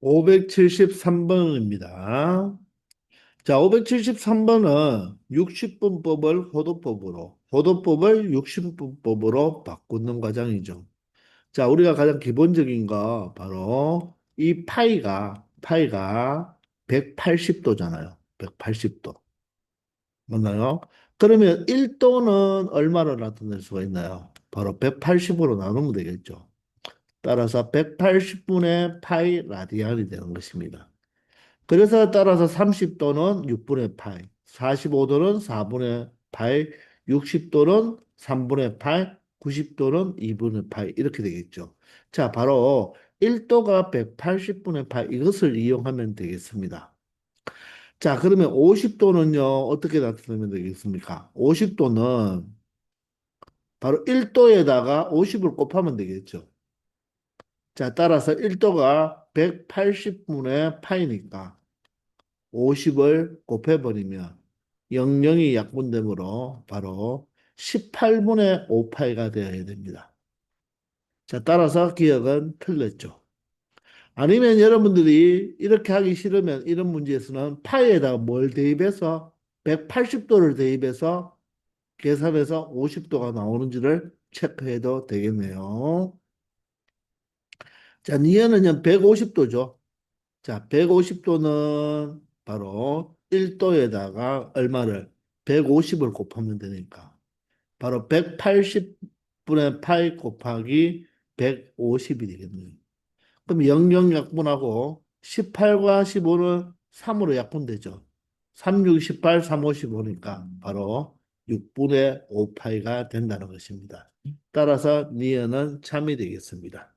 573번입니다. 자, 573번은 60분법을 호도법으로, 호도법을 60분법으로 바꾸는 과정이죠. 자, 우리가 가장 기본적인 거 바로 이 파이가 180도잖아요. 180도. 맞나요? 그러면 1도는 얼마로 나타낼 수가 있나요? 바로 180으로 나누면 되겠죠. 따라서 180분의 파이 라디안이 되는 것입니다. 그래서 따라서 30도는 6분의 파이, 45도는 4분의 파이, 60도는 3분의 파이, 90도는 2분의 파이 이렇게 되겠죠. 자, 바로 1도가 180분의 파이 이것을 이용하면 되겠습니다. 자, 그러면 50도는요, 어떻게 나타내면 되겠습니까? 50도는 바로 1도에다가 50을 곱하면 되겠죠. 자, 따라서 1도가 180분의 파이니까 50을 곱해버리면 00이 약분되므로 바로 18분의 5파이가 되어야 됩니다. 자, 따라서 기억은 틀렸죠. 아니면 여러분들이 이렇게 하기 싫으면 이런 문제에서는 파이에다가 뭘 대입해서 180도를 대입해서 계산해서 50도가 나오는지를 체크해도 되겠네요. 자, 니은은 150도죠. 자, 150도는 바로 1도에다가 얼마를 150을 곱하면 되니까 바로 180분의 8 곱하기 150이 되겠네요. 그럼 00 약분하고 18과 15는 3으로 약분되죠. 3, 6, 18, 3, 5, 15니까 바로 6분의 5파이가 된다는 것입니다. 따라서 니은은 참이 되겠습니다.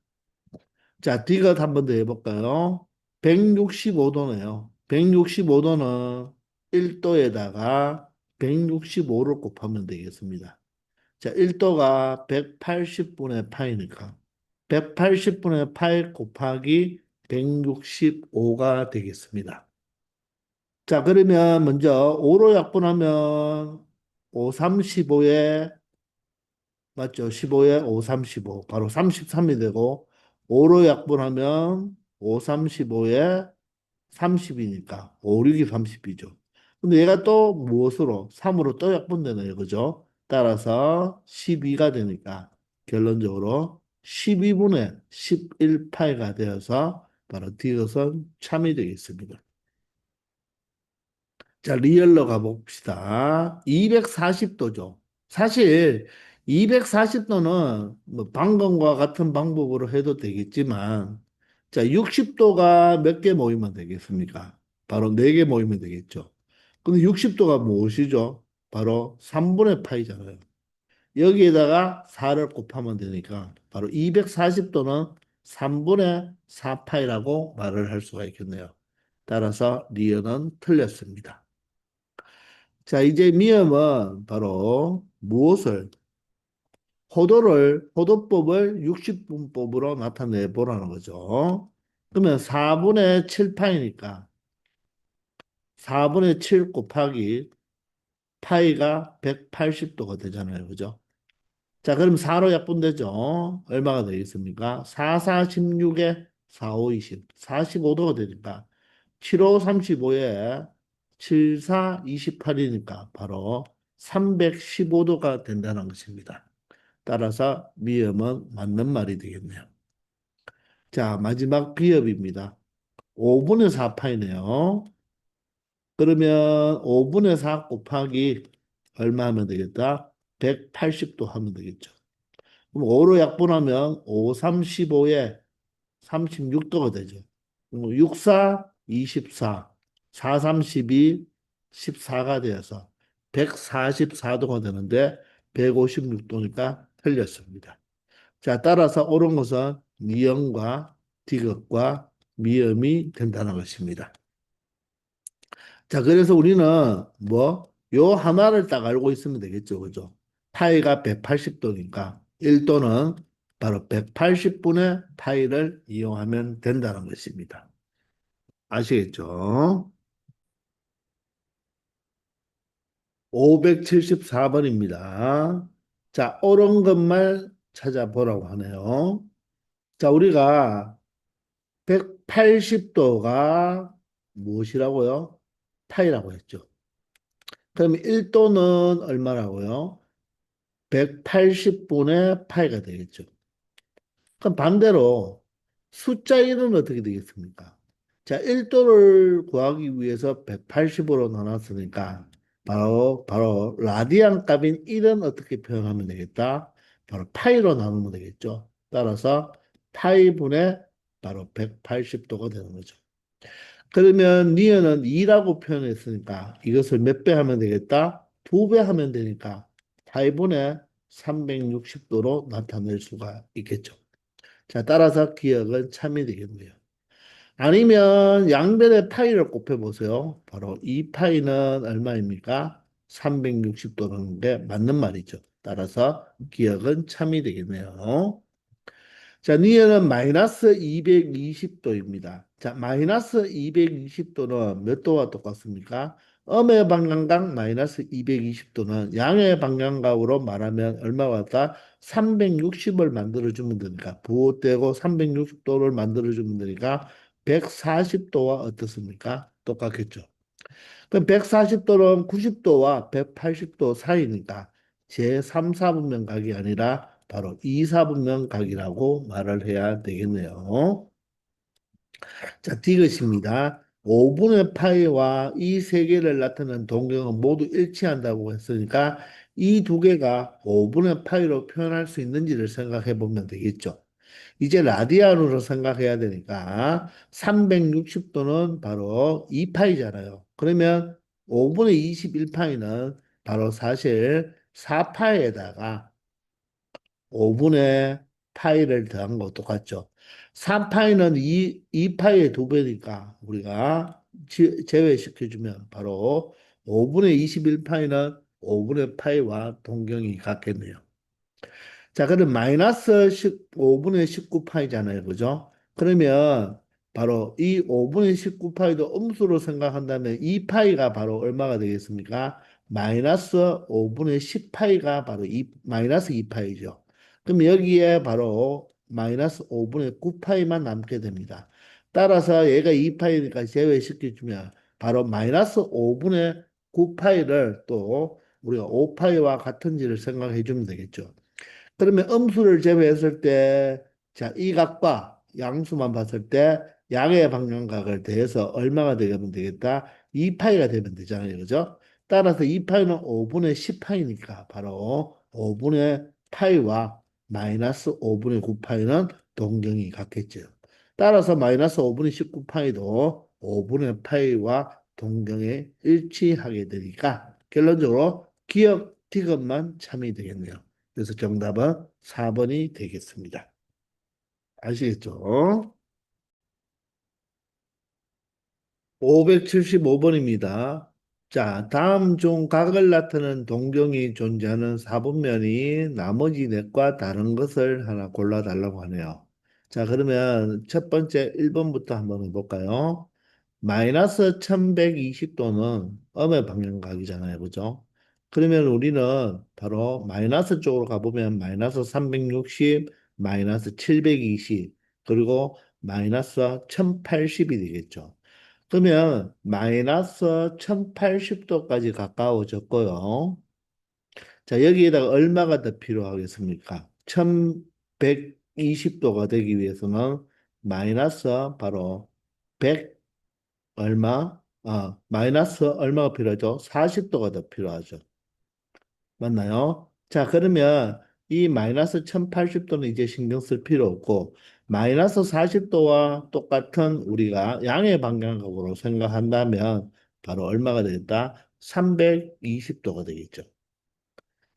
자, 디귿 한번 더 해볼까요? 165도네요. 165도는 1도에다가 165를 곱하면 되겠습니다. 자, 1도가 180분의 파이니까 180분의 8 곱하기 165가 되겠습니다. 자, 그러면 먼저 5로 약분하면 5, 3, 15에 맞죠? 15에 5, 3, 15. 바로 33이 되고 5로 약분하면 5, 3, 15에 30이니까 5, 6이 30이죠. 근데 얘가 또 무엇으로? 3으로 또 약분되네요. 그죠? 따라서 12가 되니까 결론적으로 12분의 11파이가 되어서 바로 디귿은 참이 되겠습니다. 자, 리얼로 가봅시다. 240도죠. 사실 240도는 뭐 방금과 같은 방법으로 해도 되겠지만, 자, 60도가 몇 개 모이면 되겠습니까? 바로 4개 모이면 되겠죠. 근데 60도가 무엇이죠? 바로 3분의 파이잖아요. 여기에다가 4를 곱하면 되니까 바로 240도는 3분의 4파이라고 말을 할 수가 있겠네요. 따라서 리언은 틀렸습니다. 자, 이제 미음은 바로 무엇을 호도법을 60분법으로 나타내 보라는 거죠. 그러면 4분의 7파이니까 4분의 7 곱하기 파이가 180도가 되잖아요. 그죠? 자, 그럼 4로 약분되죠. 얼마가 되겠습니까? 4, 4, 16에 4, 5, 20. 45도가 되니까 7, 5, 35에 7, 4, 28이니까 바로 315도가 된다는 것입니다. 따라서 미음은 맞는 말이 되겠네요. 자, 마지막 비읍입니다. 5분의 4파이네요. 그러면 5분의 4 곱하기 얼마 하면 되겠다? 180도 하면 되겠죠. 그럼 5로 약분하면 5, 35에 36도가 되죠. 6, 4, 24, 4, 32, 14가 되어서 144도가 되는데 156도니까 틀렸습니다. 자, 따라서 옳은 것은 미음과 디귿과 미음이 된다는 것입니다. 자, 그래서 우리는 뭐, 요 하나를 딱 알고 있으면 되겠죠. 그죠? 파이가 180도니까 1도는 바로 180분의 파이를 이용하면 된다는 것입니다. 아시겠죠? 574번입니다. 자, 옳은 것만 찾아보라고 하네요. 자, 우리가 180도가 무엇이라고요? 파이라고 했죠. 그럼 1도는 얼마라고요? 180분의 파이가 되겠죠. 그럼 반대로 숫자 1은 어떻게 되겠습니까? 자, 1도를 구하기 위해서 180으로 나눴으니까 바로 라디안 값인 1은 어떻게 표현하면 되겠다? 바로 파이로 나누면 되겠죠. 따라서 파이분의 바로 180도가 되는 거죠. 그러면 니은은 2라고 표현했으니까 이것을 몇 배 하면 되겠다? 2배 하면 되니까 파이분의 360도로 나타낼 수가 있겠죠. 자, 따라서 기억은 참이 되겠네요. 아니면 양변의 파이를 곱해보세요. 바로 이 파이는 얼마입니까? 360도라는 게 맞는 말이죠. 따라서 기억은 참이 되겠네요. 자, 니은은 마이너스 220도입니다. 자, 마이너스 220도는 몇 도와 똑같습니까? 음의 방향각 마이너스 220도는 양의 방향각으로 말하면 얼마와 같다? 360을 만들어주면 되니까 부호되고 360도를 만들어주면 되니까 140도와 어떻습니까? 똑같겠죠. 그럼 140도는 90도와 180도 사이니까 제3, 4분면 각이 아니라 바로 2, 4분면 각이라고 말을 해야 되겠네요. 자, 디귿입니다. 5분의 파이와 이 세 개를 나타내는 동경은 모두 일치한다고 했으니까 이 두 개가 5분의 파이로 표현할 수 있는지를 생각해 보면 되겠죠. 이제 라디안으로 생각해야 되니까 360도는 바로 2파이잖아요. 그러면 5분의 21파이는 바로 사실 4파이에다가 5분의 파이를 더한 거 똑같죠. 3파이는 2파이의 두 배니까 우리가 제외시켜주면 바로 5분의 21파이는 5분의 파이와 동경이 같겠네요. 자, 그럼 마이너스 5분의 19파이잖아요. 그죠? 그러면 바로 이 5분의 19파이도 음수로 생각한다면 이 파이가 바로 얼마가 되겠습니까? 마이너스 5분의 10파이가 바로 마이너스 2파이죠. 그럼 여기에 바로 마이너스 5분의 9파이만 남게 됩니다. 따라서 얘가 2파이니까 제외시켜주면 바로 마이너스 5분의 9파이를 또 우리가 5파이와 같은지를 생각해 주면 되겠죠. 그러면 음수를 제외했을 때, 자, 이 각과 양수만 봤을 때 양의 방향각을 더해서 얼마가 되면 되겠다? 2파이가 되면 되잖아요. 그죠? 따라서 2파이는 5분의 10파이니까 바로 5분의 파이와 마이너스 5분의 9파이는 동경이 같겠죠. 따라서 마이너스 5분의 19파이도 5분의 파이와 동경에 일치하게 되니까 결론적으로 기억 디귿만 참이 되겠네요. 그래서 정답은 4번이 되겠습니다. 아시겠죠? 575번입니다. 자, 다음 중 각을 나타내는 동경이 존재하는 사분면이 나머지 넷과 다른 것을 하나 골라달라고 하네요. 자, 그러면 첫 번째 1번부터 한번 해볼까요? 마이너스 1120도는 음의 방향각이잖아요. 그죠? 그러면 우리는 바로 마이너스 쪽으로 가보면 마이너스 360, 마이너스 720, 그리고 마이너스 1080이 되겠죠. 그러면 마이너스 1080도까지 가까워졌고요. 자, 여기에다가 얼마가 더 필요하겠습니까? 1120도가 되기 위해서는 마이너스 바로 100 얼마? 마이너스 얼마가 필요하죠? 40도가 더 필요하죠. 맞나요? 자, 그러면 이 마이너스 1080도는 이제 신경 쓸 필요 없고, 마이너스 40도와 똑같은 우리가 양의 방향각으로 생각한다면, 바로 얼마가 되겠다? 320도가 되겠죠.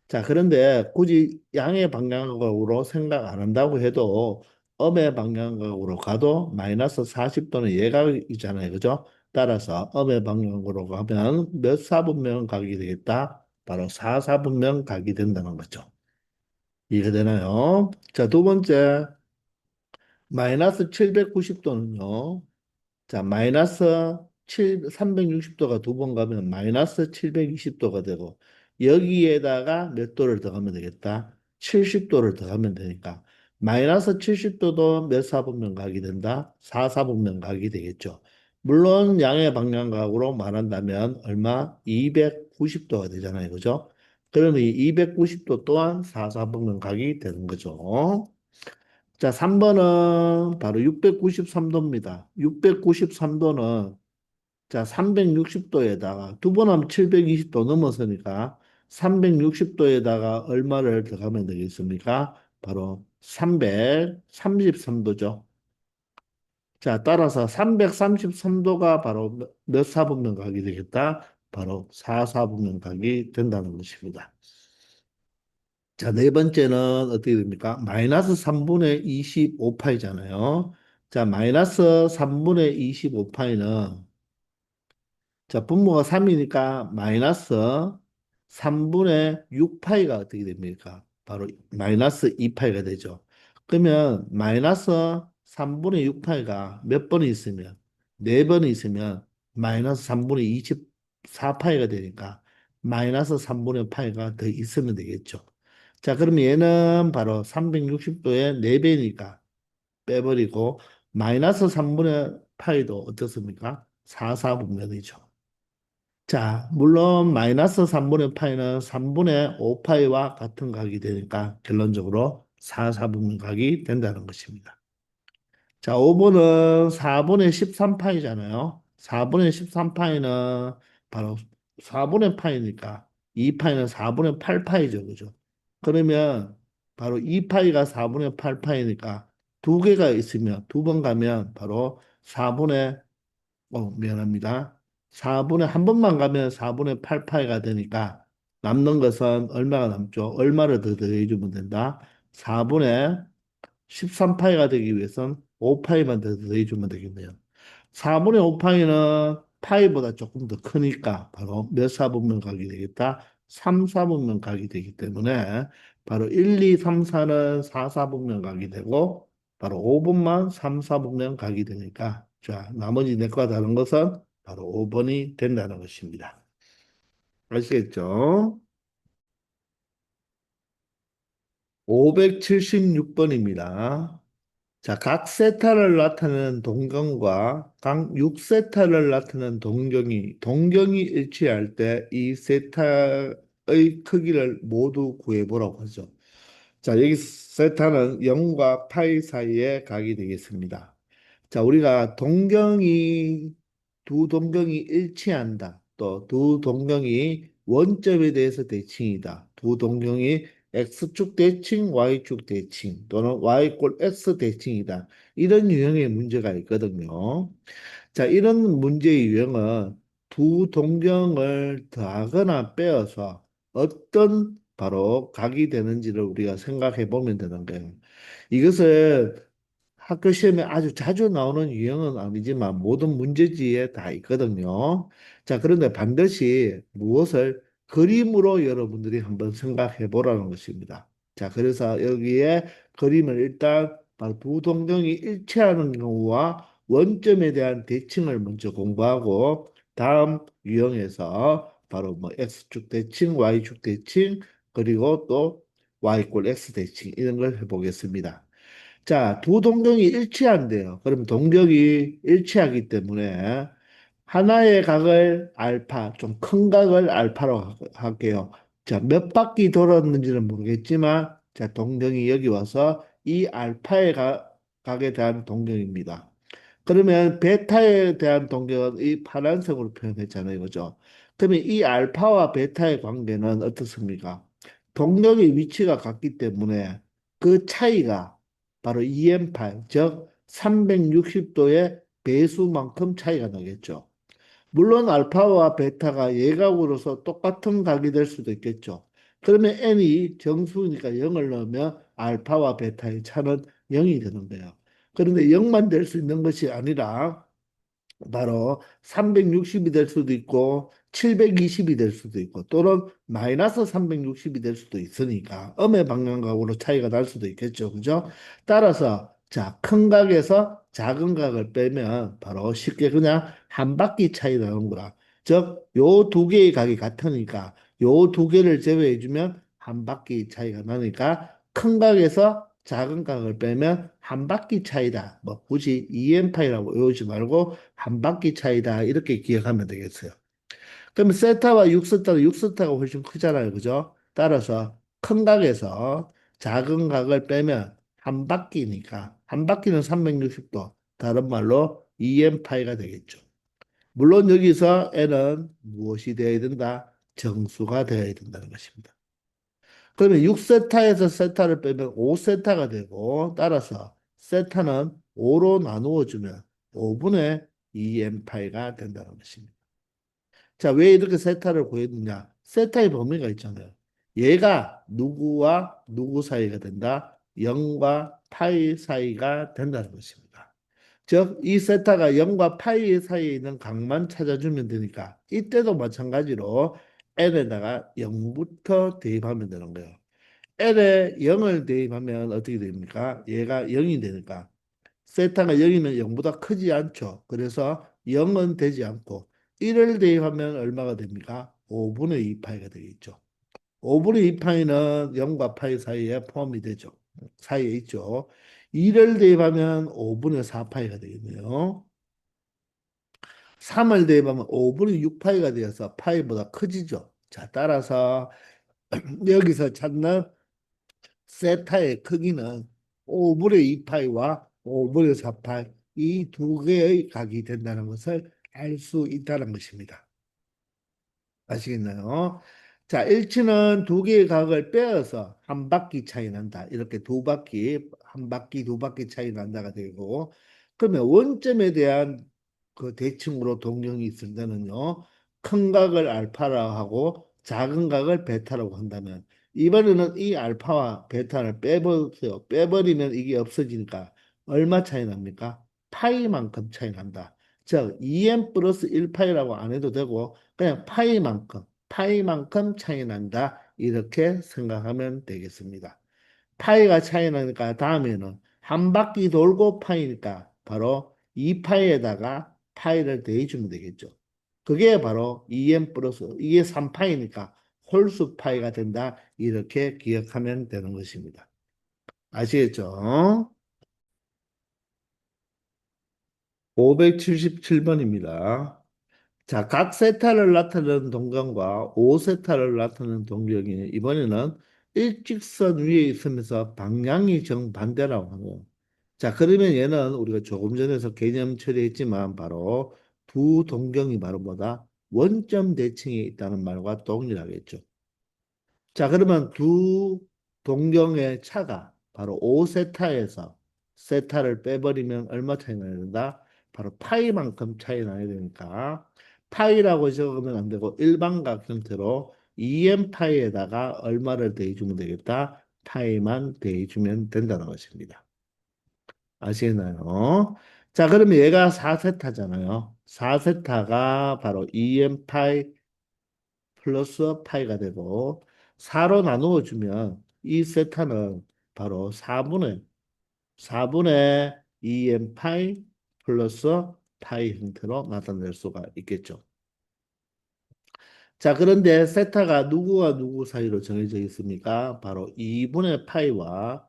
자, 그런데 굳이 양의 방향각으로 생각 안 한다고 해도 음의 방향각으로 가도 마이너스 40도는 예각이잖아요. 그죠? 따라서 음의 방향으로 가면 몇 사분면 각이 되겠다? 바로 4사분면 각이 된다는 거죠. 이해가 되나요? 자, 두 번째, 마이너스 790도는요. 자, 마이너스 360도가 두 번 가면 마이너스 720도가 되고, 여기에다가 몇 도를 더하면 되겠다? 70도를 더하면 되니까, 마이너스 70도도 몇 사분면 각이 된다? 4사분면 각이 되겠죠. 물론 양의 방향각으로 말한다면 얼마? 290도가 되잖아요. 그죠? 그러면 이 290도 또한 4사분면 각이 되는 거죠. 자, 3번은 바로 693도입니다. 693도는 자, 360도에다가 두 번 하면 720도 넘어서니까 360도에다가 얼마를 더하면 되겠습니까? 바로 333도죠. 자, 따라서 333도가 바로 몇 사분면 각이 되겠다? 바로 4사분면 각이 된다는 것입니다. 자, 네 번째는 어떻게 됩니까? 마이너스 3분의 25파이잖아요. 자, 마이너스 3분의 25파이는 자, 분모가 3이니까 마이너스 3분의 6파이가 어떻게 됩니까? 바로 마이너스 2파이가 되죠. 그러면 마이너스 3분의 6파이가 몇 번이 있으면, 4번이 있으면 마이너스 3분의 24파이가 되니까 마이너스 3분의 파이가 더 있으면 되겠죠. 자, 그러면 얘는 바로 360도의 4배니까 빼버리고 마이너스 3분의 파이도 어떻습니까? 4사분면이죠. 자, 물론 마이너스 3분의 파이는 3분의 5파이와 같은 각이 되니까 결론적으로 4사분면 각이 된다는 것입니다. 자, 5번은 4분의 13파이잖아요. 4분의 13파이는 바로 4분의 파이니까 2파이는 4분의 8파이죠. 그죠? 그러면 바로 2파이가 4분의 8파이니까 두 개가 있으면 두 번 가면 바로 4분의 미안합니다. 4분의 한 번만 가면 4분의 8파이가 되니까 남는 것은 얼마가 남죠? 얼마를 더 더해주면 된다? 4분의 13파이가 되기 위해선 5파이만 더 더해주면 되겠네요. 4분의 5파이는 파이보다 조금 더 크니까 바로 몇 사분면 각이 되겠다? 3, 4분면 각이 되기 때문에 바로 1, 2, 3, 4는 4, 4분면 각이 되고 바로 5번만 3, 4분면 각이 되니까 자, 나머지 넷과 다른 것은 바로 5번이 된다는 것입니다. 아시겠죠? 576번입니다. 자, 각 세타를 나타내는 동경과 각 6세타를 나타내는 동경이 일치할 때 이 세타의 크기를 모두 구해보라고 하죠. 자, 여기 세타는 0과 파이 사이의 각이 되겠습니다. 자, 우리가 두 동경이 일치한다. 또 두 동경이 원점에 대해서 대칭이다. 두 동경이 X축 대칭, Y축 대칭 또는 Y 꼴 X 대칭이다. 이런 유형의 문제가 있거든요. 자, 이런 문제의 유형은 두 동경을 더하거나 빼어서 어떤 바로 각이 되는지를 우리가 생각해 보면 되는 거예요. 이것을 학교 시험에 아주 자주 나오는 유형은 아니지만 모든 문제지에 다 있거든요. 자, 그런데 반드시 무엇을 그림으로 여러분들이 한번 생각해 보라는 것입니다. 자, 그래서 여기에 그림을 일단 바로 부동경이 일치하는 경우와 원점에 대한 대칭을 먼저 공부하고 다음 유형에서 바로 뭐 X축 대칭, Y축 대칭, 그리고 또 Y 꼴 X 대칭 이런 걸 해보겠습니다. 자, 두 동경이 일치한대요. 그럼 동경이 일치하기 때문에 하나의 각을 알파, 좀 큰 각을 알파로 할게요. 자, 몇 바퀴 돌았는지는 모르겠지만, 자, 동경이 여기 와서 이 알파의 각에 대한 동경입니다. 그러면 베타에 대한 동경은 이 파란색으로 표현했잖아요. 그죠? 그러면 이 알파와 베타의 관계는 어떻습니까? 동경의 위치가 같기 때문에 그 차이가 바로 EM8, 즉 360도의 배수만큼 차이가 나겠죠. 물론 알파와 베타가 예각으로서 똑같은 각이 될 수도 있겠죠. 그러면 n이 정수니까 0을 넣으면 알파와 베타의 차는 0이 되는 거예요. 그런데 0만 될 수 있는 것이 아니라 바로 360이 될 수도 있고 720이 될 수도 있고 또는 마이너스 360이 될 수도 있으니까 음의 방향각으로 차이가 날 수도 있겠죠. 그죠? 따라서 자, 큰 각에서 작은 각을 빼면 바로 쉽게 그냥 한 바퀴 차이 나는 거라. 즉, 요 두 개의 각이 같으니까 요 두 개를 제외해 주면 한 바퀴 차이가 나니까 큰 각에서 작은 각을 빼면 한 바퀴 차이다. 뭐 굳이 EM파이라고 외우지 말고 한 바퀴 차이다. 이렇게 기억하면 되겠어요. 그러면 세타와 6세타는 6세타가 훨씬 크잖아요. 그죠? 따라서 큰 각에서 작은 각을 빼면 한 바퀴니까 한 바퀴는 360도. 다른 말로 EM파이가 되겠죠. 물론 여기서 n은 무엇이 되어야 된다? 정수가 되어야 된다는 것입니다. 그러면 6세타에서 세타를 빼면 5세타가 되고 따라서 세타는 5로 나누어 주면 5분의 2n파이가 된다는 것입니다. 자, 왜 이렇게 세타를 구했느냐? 세타의 범위가 있잖아요. 얘가 누구와 누구 사이가 된다? 0과 파이 사이가 된다는 것입니다. 즉, 이 세타가 0과 파이 사이에 있는 각만 찾아주면 되니까 이때도 마찬가지로 n에다가 0부터 대입하면 되는 거예요. L에 0을 대입하면 어떻게 됩니까? 얘가 0이 되니까 세타가 0이면 0보다 크지 않죠. 그래서 0은 되지 않고 1을 대입하면 얼마가 됩니까? 5분의 2파이가 되겠죠. 5분의 2파이는 0과 파이 사이에 포함이 되죠. 사이에 있죠. 2를 대입하면 5분의 4파이가 되겠네요. 3을 대입하면 5분의 6파이가 되어서 파이보다 커지죠. 자, 따라서 여기서 찾는 세타의 크기는 5분의 2파이와 5분의 4파이 이 두 개의 각이 된다는 것을 알 수 있다는 것입니다. 아시겠나요? 자, 일치는 두 개의 각을 빼어서 한 바퀴 차이 난다. 이렇게 두 바퀴, 한 바퀴, 두 바퀴 차이 난다가 되고, 그러면 원점에 대한 그 대칭으로 동경이 있을 때는요, 큰 각을 알파라고 하고 작은 각을 베타라고 한다면, 이번에는 이 알파와 베타를 빼버려요. 빼버리면 이게 없어지니까 얼마 차이 납니까? 파이만큼 차이 난다. 즉, 2n 플러스 1파이라고 안 해도 되고, 그냥 파이만큼 차이 난다. 이렇게 생각하면 되겠습니다. 파이가 차이 나니까 다음에는 한 바퀴 돌고 파이니까 바로 2파이에다가 파이를 더해주면 되겠죠. 그게 바로 2n 플러스 이게 3파이니까 홀수 파이가 된다. 이렇게 기억하면 되는 것입니다. 아시겠죠? 577번입니다. 자, 각 세타를 나타내는 동경과 5세타를 나타내는 동경이 이번에는 일직선 위에 있으면서 방향이 정반대라고 하네요. 자, 그러면 얘는 우리가 조금 전에서 개념 처리했지만 바로 두 동경이 바로 뭐다? 원점 대칭에 있다는 말과 동일하겠죠. 자, 그러면 두 동경의 차가 바로 5세타에서 세타를 빼버리면 얼마 차이 나야 된다? 바로 파이만큼 차이 나야 되니까 파이라고 적으면 안 되고 일반각 형태로 2n 파이에다가 얼마를 더해주면 되겠다? 파이만 더해주면 된다는 것입니다. 아시나요? 자, 그러면 얘가 4세타잖아요. 4세타가 바로 2n 파이 플러스 파이가 되고 4로 나누어 주면 이 세타는 바로 4분의 2n 파이 플러스 파이 형태로 나타낼 수가 있겠죠. 자, 그런데 세타가 누구와 누구 사이로 정해져 있습니까? 바로 2분의 파이와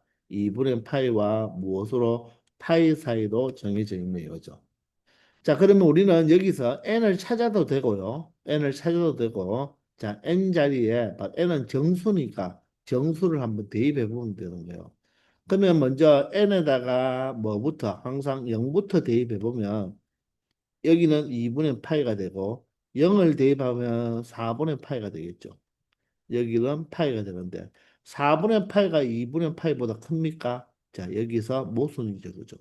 무엇으로 파이 사이로 정해져 있는 거죠. 자, 그러면 우리는 여기서 n을 찾아도 되고요. n을 찾아도 되고, 자, n 자리에, n은 정수니까 정수를 한번 대입해 보면 되는 거예요. 그러면 먼저 n에다가 뭐부터, 항상 0부터 대입해 보면, 여기는 2분의 파이가 되고, 0을 대입하면 4분의 파이가 되겠죠. 여기는 파이가 되는데, 4분의 파이가 2분의 파이보다 큽니까? 자, 여기서 모순이죠. 그죠?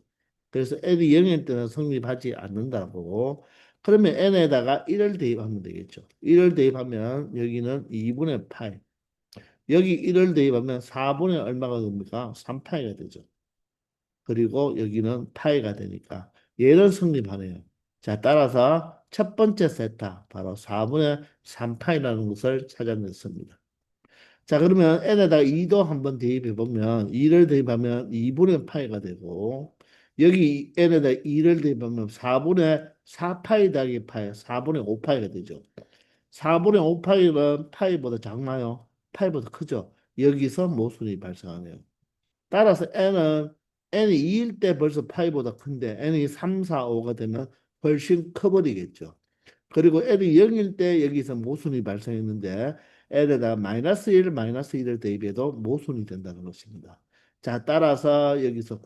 그래서 n이 0일 때는 성립하지 않는다고. 그러면 n에다가 1을 대입하면 되겠죠. 1을 대입하면 여기는 2분의 파이. 여기 1을 대입하면 4분의 얼마가 됩니까? 3파이가 되죠. 그리고 여기는 파이가 되니까 얘는 성립하네요. 자, 따라서 첫 번째 세타, 바로 4분의 3파이라는 것을 찾아냈습니다. 자, 그러면 n에다가 2도 한번 대입해 보면 2를 대입하면 2분의 파이가 되고 여기 n에다 2를 대입하면 4분의 4파이 더하기 파이 4분의 5파이가 되죠. 4분의 5파이는 파이보다 작나요? 파이보다 크죠. 여기서 모순이 발생하네요. 따라서 n이 2일 때 벌써 파이보다 큰데 n이 3, 4, 5가 되면 훨씬 커버리겠죠. 그리고 n이 0일 때 여기서 모순이 발생했는데 n에다가 마이너스 1, 마이너스 1을 대입해도 모순이 된다는 것입니다. 자, 따라서 여기서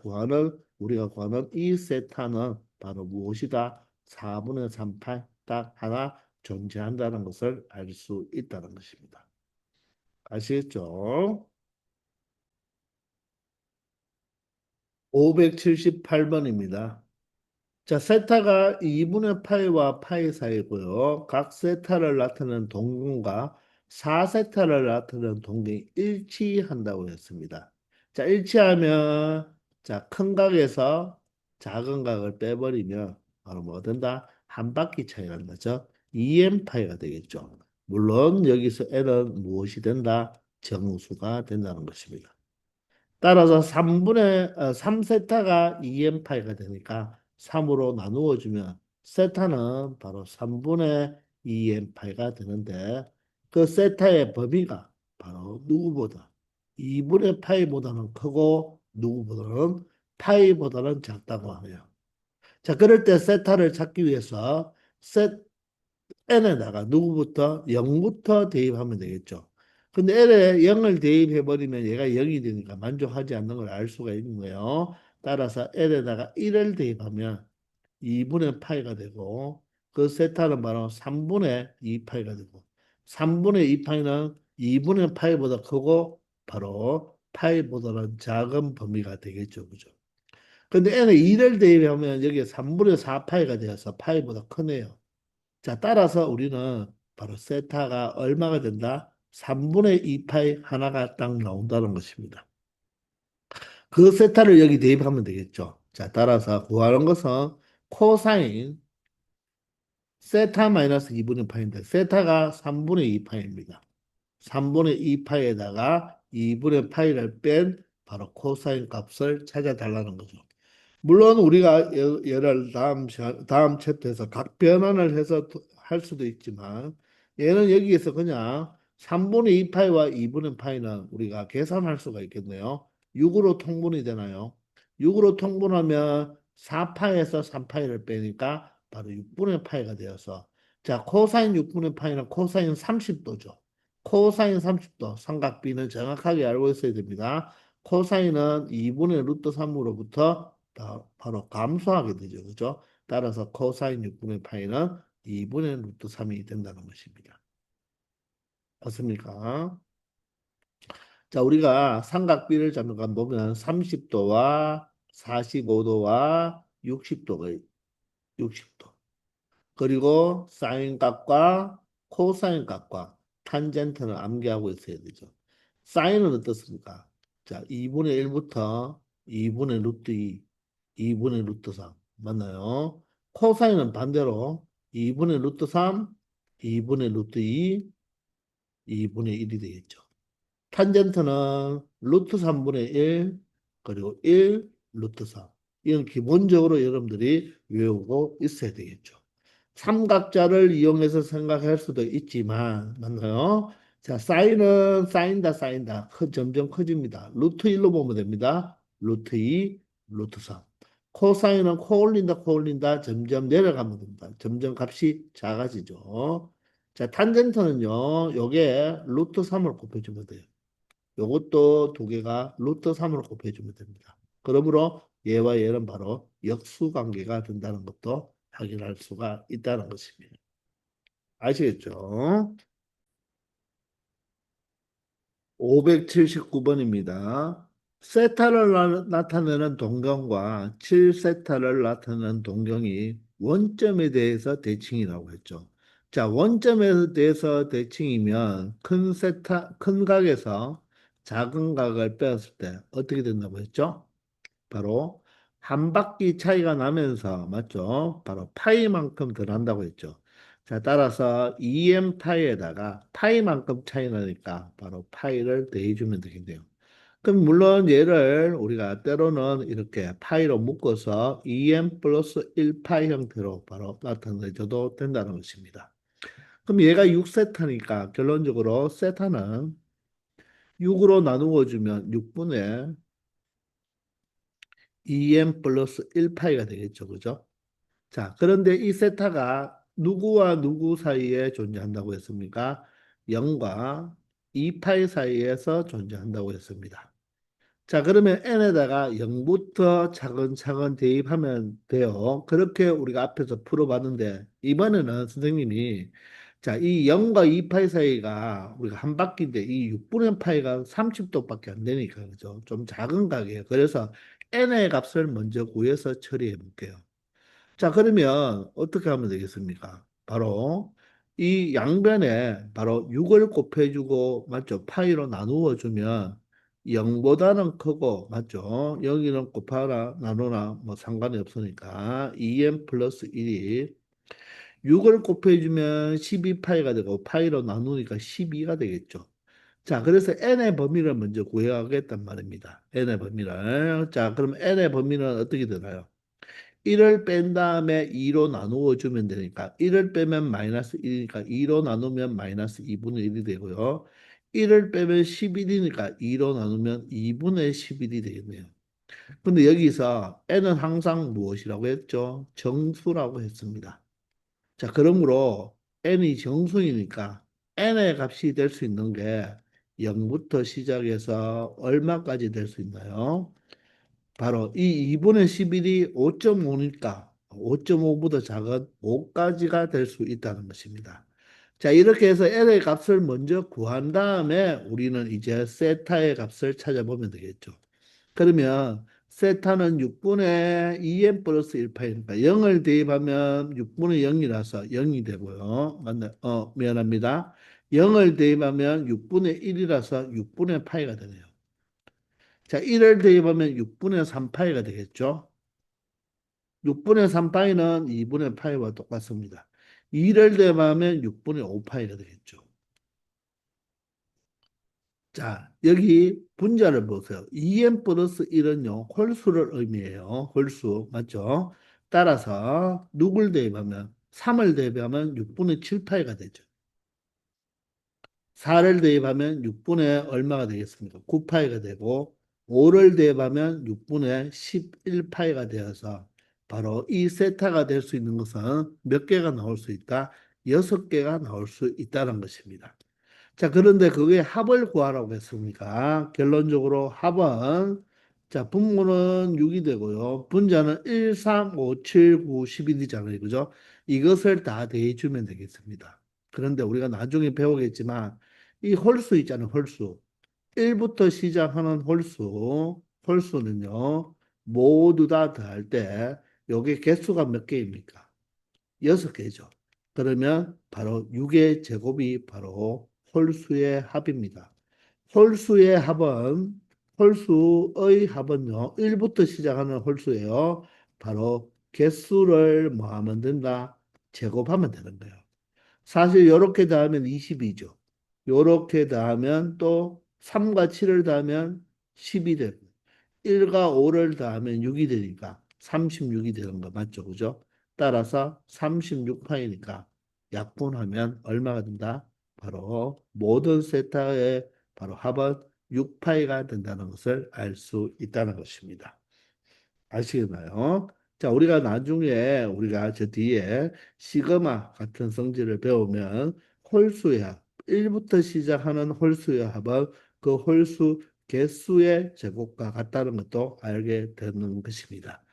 우리가 구하는 이 세타는 바로 무엇이다? 4분의 3파이 딱 하나 존재한다는 것을 알 수 있다는 것입니다. 아시겠죠? 578번입니다. 자, 세타가 2분의 파이와 파이 사이고요. 각 세타를 나타내는 동공과 4세타를 나타내는 동공이 일치한다고 했습니다. 자, 일치하면 자, 큰 각에서 작은 각을 빼버리면 바로 뭐 된다? 한 바퀴 차이가 나죠. 2m 파이가 되겠죠. 물론 여기서 n은 무엇이 된다? 정수가 된다는 것입니다. 따라서 3세타가 2n파이가 되니까 3으로 나누어 주면 세타는 바로 3분의 2n파이가 되는데 그 세타의 범위가 바로 누구보다 2분의 파이보다는 크고 누구보다는 파이보다는 작다고 하네요. 자, 그럴 때 세타를 찾기 위해서 n에다가 누구부터 0부터 대입하면 되겠죠. 근데 n에 0을 대입해 버리면 얘가 0이 되니까 만족하지 않는 걸 알 수가 있는 거예요. 따라서 n에다가 1을 대입하면 2분의 파이가 되고 그 세타는 바로 3분의 2파이가 되고 3분의 2파이는 2분의 파이보다 크고 바로 파이보다는 작은 범위가 되겠죠. 그죠? 근데 n에 2를 대입하면 여기에 3분의 4파이가 되어서 파이보다 크네요. 자, 따라서 우리는 바로 세타가 얼마가 된다? 3분의 2파이 하나가 딱 나온다는 것입니다. 그 세타를 여기 대입하면 되겠죠. 자, 따라서 구하는 것은 코사인 세타 마이너스 2분의 파인데 세타가 3분의 2파이입니다. 3분의 2파이에다가 2분의 파이를 뺀 바로 코사인 값을 찾아달라는 거죠. 물론 우리가 얘를 다음 챕터에서 각 변환을 해서 할 수도 있지만 얘는 여기에서 그냥 3분의 2파이와 2분의 파이는 우리가 계산할 수가 있겠네요. 6으로 통분이 되나요? 6으로 통분하면 4파이에서 3파이를 빼니까 바로 6분의 파이가 되어서 자, 코사인 6분의 파이는 코사인 30도죠. 코사인 30도 삼각비는 정확하게 알고 있어야 됩니다. 코사인은 2분의 루트 3으로부터 바로 감소하게 되죠. 그죠? 따라서 코사인 6분의 파이는 2분의 루트 3이 된다는 것입니다. 맞습니까? 자, 우리가 삼각비를 잠깐 보면 30도와 45도와 60도가 60도. 그리고 사인 값과 코사인 값과 탄젠트는 암기하고 있어야 되죠. 사인은 어떻습니까? 자, 2분의 1부터 2분의 루트 2, 2분의 루트 3 맞나요? 코사인은 반대로 2분의 루트 3, 2분의 루트 2, 2분의 1이 되겠죠. 탄젠트는 루트 3분의 1 그리고 1 루트 3. 이건 기본적으로 여러분들이 외우고 있어야 되겠죠. 삼각자를 이용해서 생각할 수도 있지만 맞나요? 자, 사인은 쌓인다. 점점 커집니다. 루트 1로 보면 됩니다. 루트 2, 루트 3. 코사인은 코 올린다. 점점 내려가면 됩니다. 점점 값이 작아지죠. 자, 탄젠트는요. 요게 루트 3을 곱해주면 돼요. 요것도 두 개가 루트 3으로 곱해주면 됩니다. 그러므로 얘와 얘는 바로 역수관계가 된다는 것도 확인할 수가 있다는 것입니다. 아시겠죠? 579번입니다. 세타를 나타내는 동경과 7세타를 나타내는 동경이 원점에 대해서 대칭이라고 했죠. 자, 원점에 대해서 대칭이면 큰 각에서 작은 각을 빼었을 때 어떻게 된다고 했죠? 바로 한 바퀴 차이가 나면서 맞죠? 바로 파이만큼 더 난다고 했죠. 자, 따라서 2m 파이에다가 파이만큼 차이 나니까 바로 파이를 더해주면 되겠네요. 그럼 물론 얘를 우리가 때로는 이렇게 파이로 묶어서 2m 플러스 1파이 형태로 바로 나타내줘도 된다는 것입니다. 그럼 얘가 6세타니까 결론적으로 세타는 6으로 나누어 주면 6분의 2n 플러스 1파이가 되겠죠. 그죠? 자, 그런데 이 세타가 누구와 누구 사이에 존재한다고 했습니까? 0과 2파이 사이에서 존재한다고 했습니다. 자, 그러면 n에다가 0부터 차근차근 대입하면 돼요. 그렇게 우리가 앞에서 풀어봤는데, 이번에는 선생님이, 자, 이 0과 2파이 사이가 우리가 한 바퀴인데, 이 6분의 파이가 30도밖에 안 되니까, 그죠? 좀 작은 가게예요. 그래서 n의 값을 먼저 구해서 처리해 볼게요. 자, 그러면 어떻게 하면 되겠습니까? 바로 이 양변에 바로 6을 곱해주고, 맞죠? 파이로 나누어 주면 0보다는 크고, 맞죠? 여기는 곱하나 나누나 뭐 상관이 없으니까 2n 플러스 1이 6을 곱해주면 12파이가 되고 파이로 나누니까 12가 되겠죠. 자, 그래서 n의 범위를 먼저 구해야겠단 말입니다. n의 범위를. 자, 그럼 n의 범위는 어떻게 되나요? 1을 뺀 다음에 2로 나누어 주면 되니까 1을 빼면 마이너스 1이니까 2로 나누면 마이너스 2분의 1이 되고요. 1을 빼면 11이니까 2로 나누면 2분의 11이 되겠네요. 근데 여기서 n은 항상 무엇이라고 했죠? 정수라고 했습니다. 자, 그러므로 n이 정수이니까 n의 값이 될 수 있는 게 0부터 시작해서 얼마까지 될 수 있나요? 바로 이 2분의 11이 5.5니까 5.5보다 작은 5까지가 될 수 있다는 것입니다. 자, 이렇게 해서 L의 값을 먼저 구한 다음에 우리는 이제 세타의 값을 찾아보면 되겠죠. 그러면 세타는 6분의 2n 플러스 1파이니까 0을 대입하면 6분의 0이라서 0이 되고요. 맞나? 미안합니다. 0을 대입하면 6분의 1이라서 6분의 파이가 되네요. 자, 1을 대입하면 6분의 3파이가 되겠죠. 6분의 3파이는 2분의 파이와 똑같습니다. 2를 대입하면 6분의 5파이가 되겠죠. 자, 여기 분자를 보세요. 2n 플러스 1은요, 홀수를 의미해요. 홀수, 맞죠? 따라서 누굴 대입하면, 3을 대입하면 6분의 7파이가 되죠. 4를 대입하면 6분의 얼마가 되겠습니까? 9파이가 되고 5를 대입하면 6분의 11파이가 되어서 바로 이 세타가 될 수 있는 것은 몇 개가 나올 수 있다? 6개가 나올 수 있다는 것입니다. 자, 그런데 그게 합을 구하라고 했습니까? 결론적으로 합은 자, 분모는 6이 되고요. 분자는 1, 3, 5, 7, 9, 11이잖아요. 그죠? 이것을 다 대해주면 되겠습니다. 그런데 우리가 나중에 배우겠지만 이 홀수 있잖아요. 홀수. 1부터 시작하는 홀수는요. 모두 다 더할 때 요게 개수가 몇 개입니까? 6개죠. 그러면 바로 6의 제곱이 바로 홀수의 합입니다. 홀수의 합은 홀수의 합은요. 1부터 시작하는 홀수예요. 바로 개수를 뭐 하면 된다? 제곱하면 되는 거예요. 사실 이렇게 더하면 20이죠. 이렇게 더하면 또 3과 7을 더하면 10이 되고 1과 5를 더하면 6이 되니까 36이 되는 거 맞죠? 그죠? 따라서 36파이니까 약분하면 얼마가 된다? 바로 모든 세타의 바로 합은 6파이가 된다는 것을 알 수 있다는 것입니다. 아시겠나요? 자, 우리가 나중에 우리가 저 뒤에 시그마 같은 성질을 배우면 홀수의 합, 1부터 시작하는 홀수의 합은 그 홀수 개수의 제곱과 같다는 것도 알게 되는 것입니다.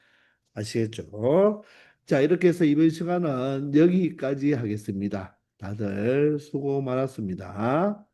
아시겠죠? 자, 이렇게 해서 이번 시간은 여기까지 하겠습니다. 다들 수고 많았습니다.